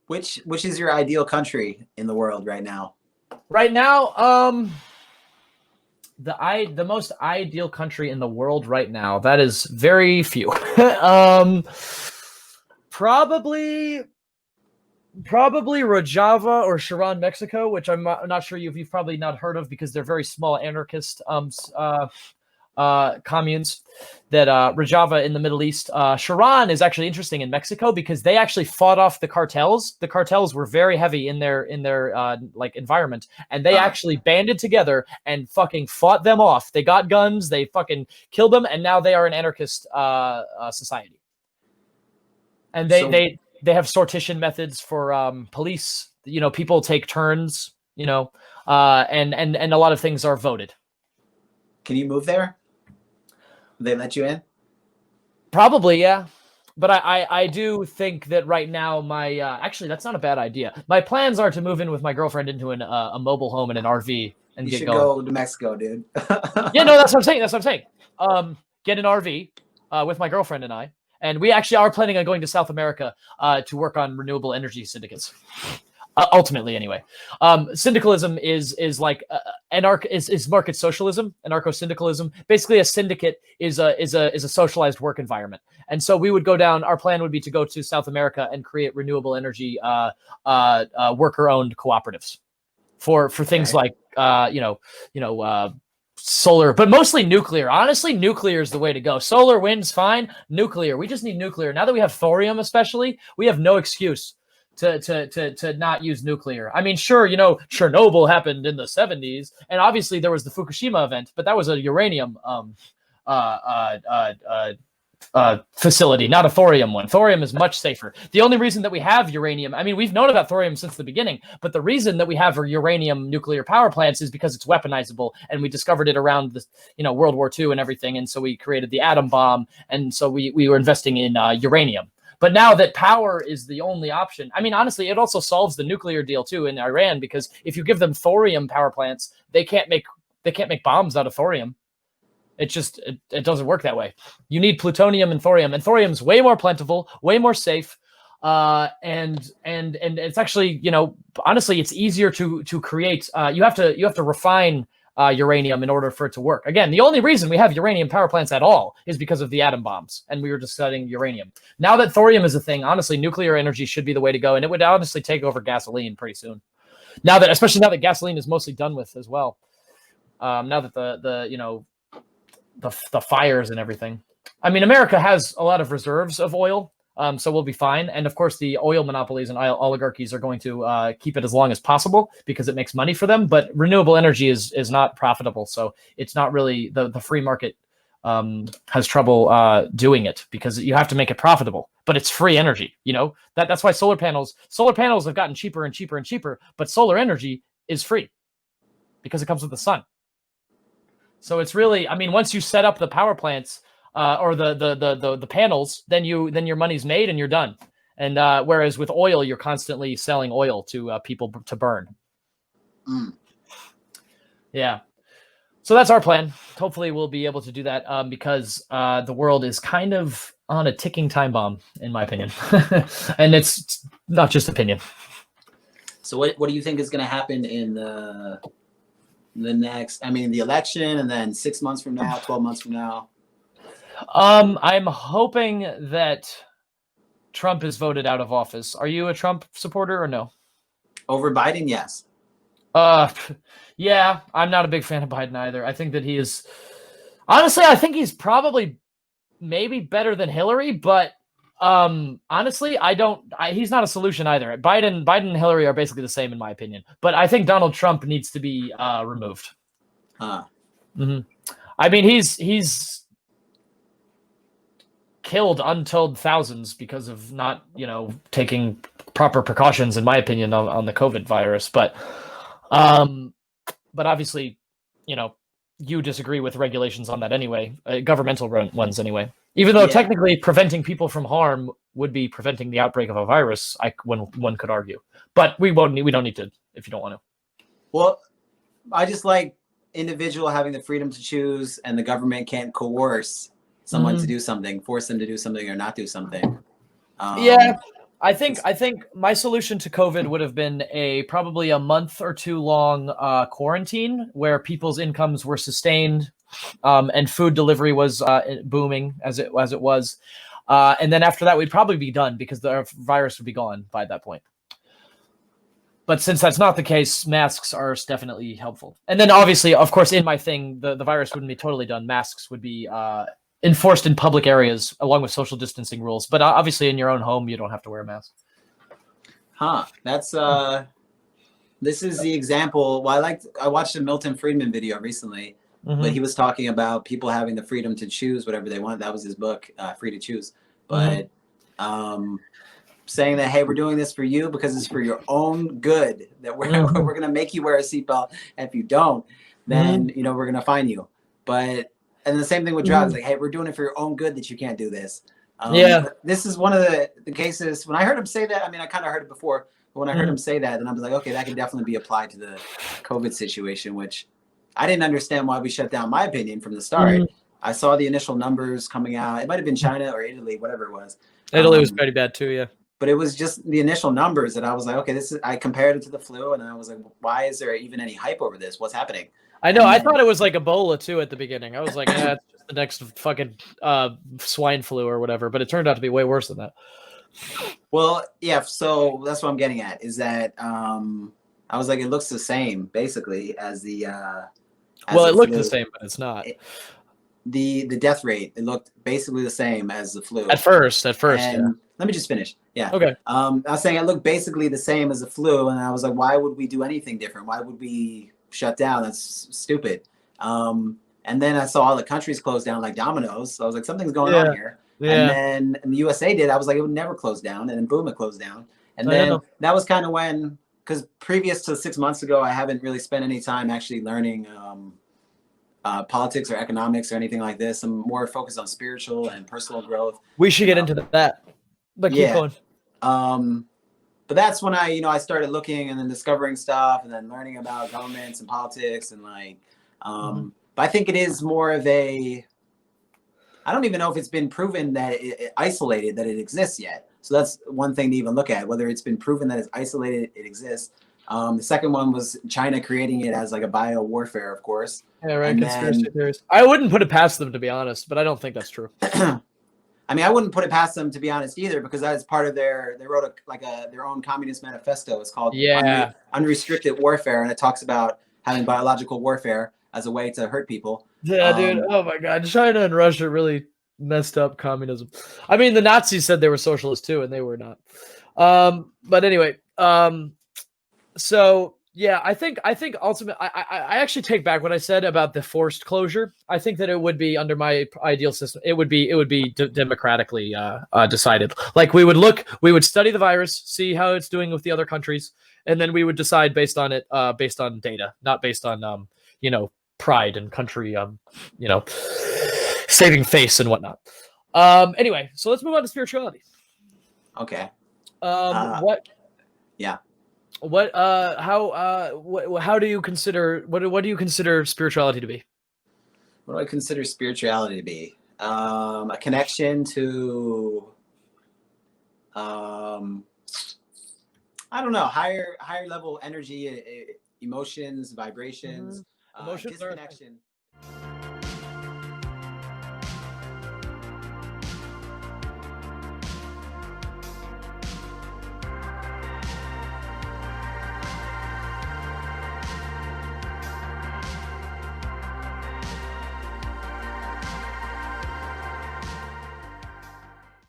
Which is your ideal country in the world right now? Right now, the most ideal country in the world right now, that is very few. Probably Rojava or Sharon, Mexico, which I'm not sure you've probably not heard of because they're very small anarchist communes. That Rojava in the Middle East. Sharon is actually interesting in Mexico because they actually fought off the cartels. The cartels were very heavy in their like environment, and they actually banded together and fucking fought them off. They got guns, they fucking killed them, and now they are an anarchist society. And they have sortition methods for police. You know, people take turns. You know, and a lot of things are voted. Can you move there? They let you in? Probably, yeah. But I do think that right now my actually that's not a bad idea. My plans are to move in with my girlfriend into a mobile home and an RV and You get should going. go to Mexico, dude. Yeah, no, that's what I'm saying. Get an RV with my girlfriend and we actually are planning on going to South America to work on renewable energy syndicates. Ultimately, anyway, syndicalism is like is market socialism, anarcho-syndicalism. Basically, a syndicate is a socialized work environment, and so we would go down. Our plan would be to go to South America and create renewable energy worker-owned cooperatives for things like solar, but mostly nuclear. Honestly, nuclear is the way to go. Solar, wind's fine. Nuclear, we just need nuclear. Now that we have thorium, especially, we have no excuse to not use nuclear. I mean, sure, you know, Chernobyl happened in the 70s, and obviously there was the Fukushima event, but that was a uranium facility, not a thorium one. Thorium is much safer. The only reason that we have uranium, I mean, we've known about thorium since the beginning, but the reason that we have uranium nuclear power plants is because it's weaponizable, and we discovered it around the, World War II and everything, and so we created the atom bomb, and so we were investing in uranium. But now that power is the only option, I mean, honestly, it also solves the nuclear deal too in Iran, because if you give them thorium power plants, they can't make bombs out of thorium. It just it doesn't work that way. You need plutonium and thorium's way more plentiful, way more safe, and it's actually, honestly, it's easier to create. You have to refine uranium in order for it to work. Again, the only reason we have uranium power plants at all is because of the atom bombs, and we were just studying uranium. Now that thorium is a thing, honestly, nuclear energy should be the way to go, and it would honestly take over gasoline pretty soon. Especially now that gasoline is mostly done with as well. Now that the fires and everything. I mean, America has a lot of reserves of oil, so we'll be fine. And of course, the oil monopolies and oligarchies are going to keep it as long as possible because it makes money for them. But renewable energy is not profitable, so it's not really the free market has trouble doing it because you have to make it profitable. But it's free energy, That's why solar panels have gotten cheaper and cheaper and cheaper. But solar energy is free because it comes with the sun. So it's really, I mean, once you set up the power plants or the panels, then your money's made and you're done. And whereas with oil, you're constantly selling oil to people to burn. Yeah. So that's our plan. Hopefully we'll be able to do that because the world is kind of on a ticking time bomb, in my opinion. And it's not just opinion. So what do you think is going to happen in the next, the election, and then 6 months from now, 12 months from now? I'm hoping that Trump is voted out of office. Are you a Trump supporter or no? Over Biden, yes. Yeah, I'm not a big fan of Biden either. I think that he is, honestly, I think he's probably maybe better than Hillary, but honestly, he's not a solution either. Biden and Hillary are basically the same in my opinion, but I think Donald Trump needs to be removed. Mm-hmm. I mean, he's killed untold thousands because of not, taking proper precautions, in my opinion, on the COVID virus. But obviously, you disagree with regulations on that anyway, governmental ones anyway. Even though technically preventing people from harm would be preventing the outbreak of a virus, when one could argue. But we don't need to if you don't want to. Well, I just like individual having the freedom to choose, and the government can't coerce someone to do something, force them to do something or not do something. Yeah. I think my solution to COVID would have been probably a month or two long quarantine where people's incomes were sustained, and food delivery was booming as it was, and then after that we'd probably be done because the virus would be gone by that point. But since that's not the case, masks are definitely helpful. And then obviously, of course, in my thing, the virus wouldn't be totally done. Masks would be enforced in public areas along with social distancing rules. But obviously in your own home, you don't have to wear a mask. Huh. That's this is the example. Well, I watched a Milton Friedman video recently, but he was talking about people having the freedom to choose whatever they want. That was his book, Free to Choose. But saying that, hey, we're doing this for you because it's for your own good, that we're going to make you wear a seatbelt. And if you don't, then, you know, we're going to fine you. But, and the same thing with drugs, like, hey, we're doing it for your own good that you can't do this. This is one of the cases, when I heard him say that, I mean, I kind of heard it before, but when I heard him say that, then I was like, okay, that can definitely be applied to the COVID situation, which I didn't understand why we shut down, my opinion, from the start. I saw the initial numbers coming out. It might have been China or Italy, whatever it was. Italy was pretty bad too, yeah. But it was just the initial numbers that I was like, okay, I compared it to the flu, and I was like, why is there even any hype over this? What's happening? I know. I thought it was like Ebola too at the beginning. I was like, it's just the next fucking swine flu or whatever. But it turned out to be way worse than that. Well, yeah. So that's what I'm getting at is that I was like, it looks the same basically as the. Well, it looked the same, but it's not. The death rate, it looked basically the same as the flu. At first, and yeah. Let me just finish. Yeah. Okay. I was saying it looked basically the same as the flu, and I was like, why would we do anything different? Why would we shut down? That's stupid. And then I saw all the countries close down like dominoes. So I was like, something's going on here. Yeah. And then the USA did. I was like, it would never close down. And then boom, it closed down. And then that was kind of when, because previous to 6 months ago, I haven't really spent any time actually learning politics or economics or anything like this. I'm more focused on spiritual and personal growth. We should get into that. But keep going. But that's when I started looking and then discovering stuff and then learning about governments and politics and like, but I think it is more of I don't even know if it's been proven that it isolated, that it exists yet. So that's one thing to even look at, whether it's been proven that it's isolated, it exists. The second one was China creating it as like a bio warfare, of course. Yeah, right. Conspiracy theories. I wouldn't put it past them, to be honest, but I don't think that's true. I mean, I wouldn't put it past them, to be honest, either, because that is part of they wrote their own communist manifesto. It's called Unrestricted Warfare, and it talks about having biological warfare as a way to hurt people. Yeah, dude. Oh my God, China and Russia really messed up communism. I mean, the Nazis said they were socialists too, and they were not. But anyway, so yeah, I think ultimately, I actually take back what I said about the forced closure. I think that it would be, under my ideal system, it would be democratically decided. Like we would study the virus, see how it's doing with the other countries, and then we would decide based on it, based on data, not based on pride and country, saving face and whatnot. Anyway, so let's move on to spirituality. Okay. What? Yeah. What? How do you consider? What do you consider spirituality to be? What do I consider spirituality to be? A connection to, I don't know, higher level energy, emotions, vibrations, Emotions disconnection.